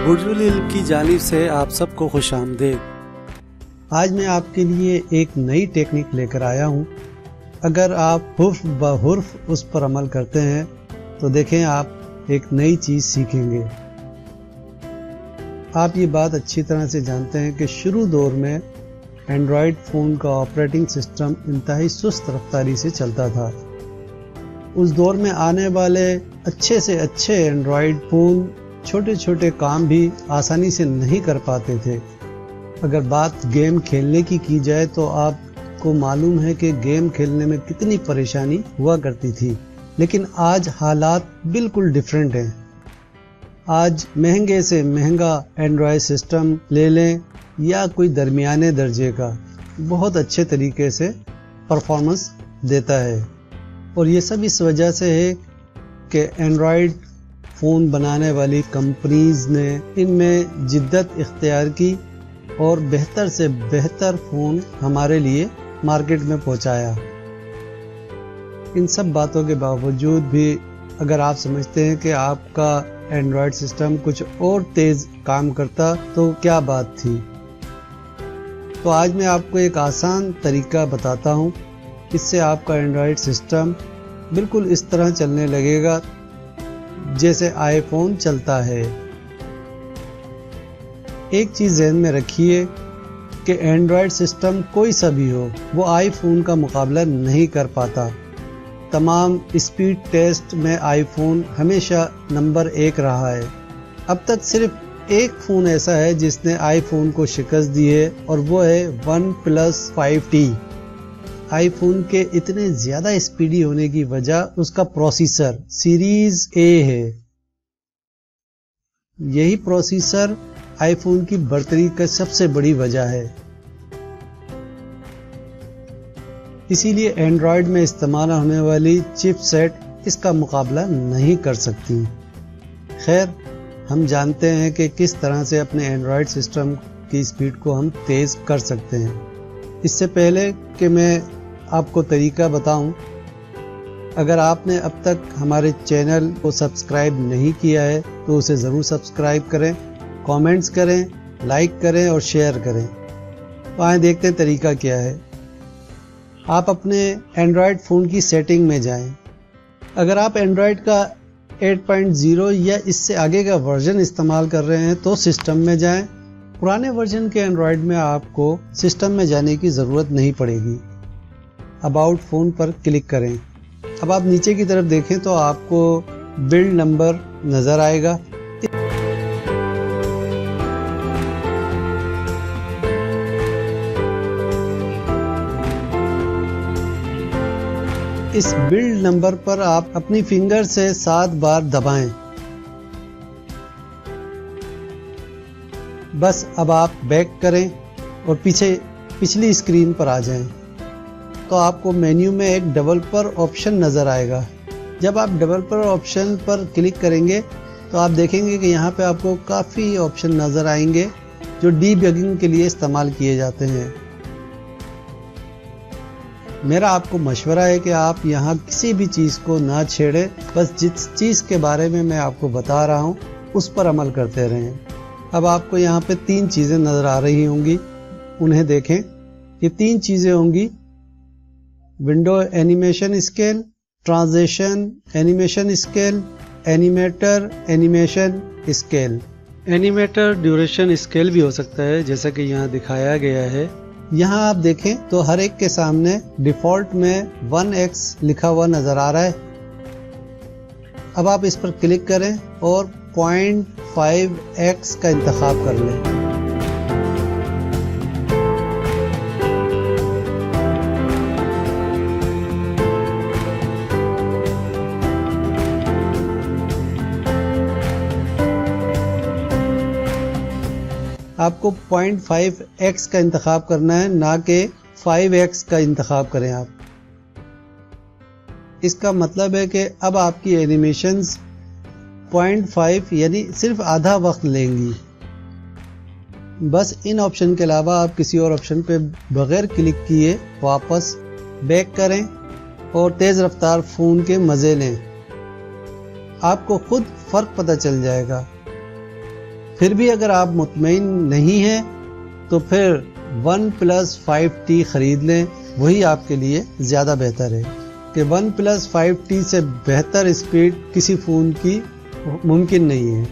برج العلم کی جانب سے آپ سب کو خوش آمدید۔ آج میں آپ کے لیے ایک نئی ٹیکنیک لے کر آیا ہوں۔ اگر آپ حرف بہ حرف اس پر عمل کرتے ہیں تو دیکھیں آپ ایک نئی چیز سیکھیں گے۔ آپ یہ بات اچھی طرح سے جانتے ہیں کہ شروع دور میں اینڈرائیڈ فون کا آپریٹنگ سسٹم انتہائی سست رفتاری سے چلتا تھا۔ اس دور میں آنے والے اچھے سے اچھے اینڈرائیڈ فون چھوٹے چھوٹے کام بھی آسانی سے نہیں کر پاتے تھے۔ اگر بات گیم کھیلنے کی جائے تو آپ کو معلوم ہے کہ گیم کھیلنے میں کتنی پریشانی ہوا کرتی تھی، لیکن آج حالات بالکل ڈیفرنٹ ہیں۔ آج مہنگے سے مہنگا اینڈرائیڈ سسٹم لے لیں یا کوئی درمیانے درجے کا، بہت اچھے طریقے سے پرفارمنس دیتا ہے، اور یہ سب اس وجہ سے ہے کہ اینڈرائیڈ فون بنانے والی کمپنیز نے ان میں جدت اختیار کی اور بہتر سے بہتر فون ہمارے لیے مارکیٹ میں پہنچایا۔ ان سب باتوں کے باوجود بھی اگر آپ سمجھتے ہیں کہ آپ کا اینڈرائیڈ سسٹم کچھ اور تیز کام کرتا تو کیا بات تھی، تو آج میں آپ کو ایک آسان طریقہ بتاتا ہوں۔ اس سے آپ کا اینڈرائیڈ سسٹم بالکل اس طرح چلنے لگے گا جیسے آئی فون چلتا ہے۔ ایک چیز ذہن میں رکھیے کہ اینڈرائیڈ سسٹم کوئی سا بھی ہو، وہ آئی فون کا مقابلہ نہیں کر پاتا۔ تمام اسپیڈ ٹیسٹ میں آئی فون ہمیشہ نمبر 1 رہا ہے۔ اب تک صرف ایک فون ایسا ہے جس نے آئی فون کو شکست دی ہے، اور وہ ہے ون پلس 5T۔ آئی فون کے اتنے زیادہ اسپیڈی ہونے کی وجہ اس کا پروسیسر سیریز A ہے۔ یہی پروسیسر آئی فون کی برتری کا سب سے بڑی وجہ ہے۔ اسی لیے اینڈرائیڈ میں استعمال ہونے والی چپ سیٹ اس کا مقابلہ نہیں کر سکتی۔ خیر، ہم جانتے ہیں کہ کس طرح سے اپنے اینڈرائیڈ سسٹم کی اسپیڈ کو ہم تیز کر سکتے ہیں۔ اس سے پہلے کہ میں آپ کو طریقہ بتاؤں، اگر آپ نے اب تک ہمارے چینل کو سبسکرائب نہیں کیا ہے تو اسے ضرور سبسکرائب کریں، کامنٹس کریں، لائک کریں اور شیئر کریں۔ تو آئیں دیکھتے ہیں طریقہ کیا ہے۔ آپ اپنے اینڈرائیڈ فون کی سیٹنگ میں جائیں۔ اگر آپ اینڈرائیڈ کا 8.0 یا اس سے آگے کا ورژن استعمال کر رہے ہیں تو سسٹم میں جائیں۔ پرانے ورژن کے اینڈرائیڈ میں آپ کو سسٹم میں جانے کی ضرورت نہیں پڑے گی۔ اباؤٹ فون پر کلک کریں۔ اب آپ نیچے کی طرف دیکھیں تو آپ کو بلڈ نمبر نظر آئے گا۔ اس بلڈ نمبر پر آپ اپنی فنگر سے 7 بار دبائیں۔ بس اب آپ بیک کریں اور پچھلی اسکرین پر آ جائیں تو آپ کو مینیو میں ایک ڈیولپر آپشن نظر آئے گا۔ جب آپ ڈیولپر آپشن پر کلک کریں گے تو آپ دیکھیں گے کہ یہاں پہ آپ کو کافی آپشن نظر آئیں گے جو ڈی بگنگ کے لیے استعمال کیے جاتے ہیں۔ میرا آپ کو مشورہ ہے کہ آپ یہاں کسی بھی چیز کو نہ چھیڑیں، بس جس چیز کے بارے میں میں آپ کو بتا رہا ہوں اس پر عمل کرتے رہیں۔ اب آپ کو یہاں پہ 3 چیزیں نظر آ رہی ہوں گی، انہیں دیکھیں۔ یہ 3 چیزیں ہوں گی: window animation scale, transition animation scale, animator animation scale. Animator duration scale بھی ہو سکتا ہے جیسا کہ یہاں دکھایا گیا ہے۔ یہاں آپ دیکھیں تو ہر ایک کے سامنے ڈیفالٹ میں 1x لکھا ہوا نظر آ رہا ہے۔ اب آپ اس پر کلک کریں اور 0.5x کا انتخاب کر لیں۔ آپ کو 0.5x کا انتخاب کرنا ہے، نہ کہ 5x کا انتخاب کریں آپ۔ اس کا مطلب ہے کہ اب آپ کی اینیمیشنز 0.5 یعنی صرف آدھا وقت لیں گی۔ بس ان آپشن کے علاوہ آپ کسی اور آپشن پہ بغیر کلک کیے واپس بیک کریں اور تیز رفتار فون کے مزے لیں۔ آپ کو خود فرق پتہ چل جائے گا۔ پھر بھی اگر آپ مطمئن نہیں ہیں تو پھر OnePlus 5T خرید لیں، وہی آپ کے لیے زیادہ بہتر ہے کہ OnePlus 5T سے بہتر اسپیڈ کسی فون کی ممکن نہیں ہے۔